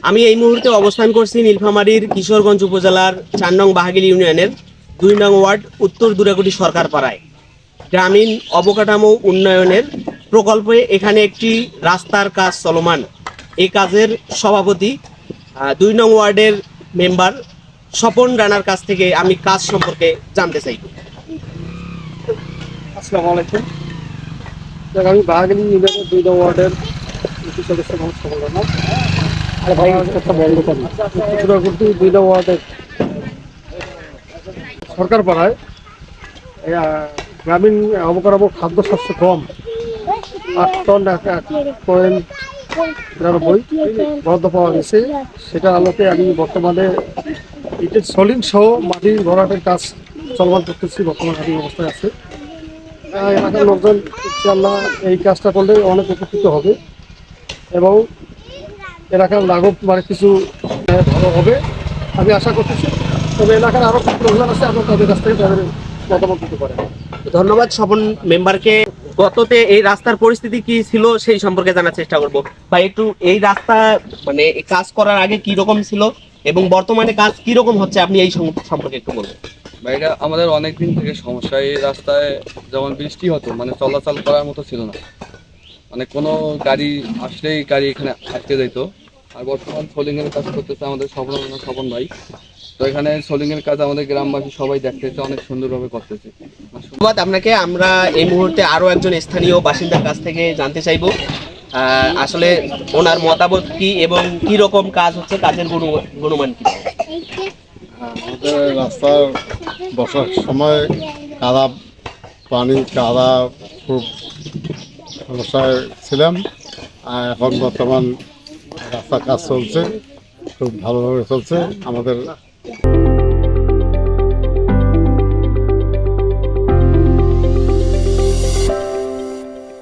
আমি এই মুহূর্তে অবস্থান করছি নীলফামারীর কিশোরগঞ্জ উপজেলার ৪ নং বাহাগিল ইউনিয়নের ২ নং ওয়ার্ড উত্তর দুরাকুটি সরকার পাড়ায় গ্রামীণ অবকাঠামো উন্নয়নের প্রকল্পে এখানে একটি রাস্তার কাজ চলমান। এই কাজের সভাপতি ২ নং ওয়ার্ডের মেম্বার স্বপন রানার কাছ থেকে আমি কাজ সম্পর্কে জানতে চাই। আসসালামু আলাইকুম। আমি বাহাগিলি ইউনিয়নের ২ নং ওয়ার্ডের ইউপি সদস্য মোহাম্মদ স্বপন রানা। আর ভাই একটা বন্ধ করি উত্তরগুটি ২ নং ওয়ার্ডের সরকার পাড়ায় গ্রামীণ অবকাঠামো খাদ্যশস্য কম ৮ টন ১.৯২ বরাদ্দ পাওয়া গেছে। সেটার আলোকে আমি বর্তমানে ইটের সলিং সহ মাটি ভরাটের কাজ চলমান করতেছি। বর্তমান হাতির অবস্থায় আছে। এলাকার লোকজন ইনশাআল্লাহ এই কাজটা করলে অনেক উপকৃত হবে এবং এলাকার লাঘব মানে কিছু ভালো হবে আমি আশা করতেছি। তবে এলাকার আরও কিছু লোকজন আছে, আপনার তাদের কাছ থেকে তাদের মতামত দিতে পারেন। ধন্যবাদ স্বপন মেম্বারকে। গততে এই রাস্তার পরিস্থিতি কি ছিল সেই সম্পর্কে জানার চেষ্টা করব। ভাই একটু এই রাস্তা মানে এই কাজ করার আগে কি রকম ছিল এবং বর্তমানে কাজ কি রকম হচ্ছে আপনি এই সম্পর্কে একটু বলবেন। বা এটা আমাদের অনেক দিন থেকে সমস্যা। এই রাস্তায় যেমন বৃষ্টি হতো মানে চলাচল করার মতো ছিল না, মানে কোনো গাড়ি আসলেই গাড়ি এখানে আটকে যেত। আর বর্তমান সোলিংয়ের কাজ করতেছে আমাদের স্বপন ভাই। তো এখানে সোলিংয়ের কাজ আমাদের গ্রামবাসী সবাই দেখতেছে, অনেক সুন্দরভাবে করতেছে। ধন্যবাদ আপনাকে। আমরা এই মুহূর্তে আরো একজন স্থানীয় বাসিন্দার কাছ থেকে জানতে চাইবো আসলে ওনার মতামত কি এবং কি রকম কাজ হচ্ছে, কাজের গুণমান কি। আমাদের রাস্তার বর্ষার সময় কাদা কাদা খুব সমস্যায় ছিলাম। এখন বর্তমান রাস্তার কাজ চলছে, খুব ভালোভাবে চলছে। আমাদের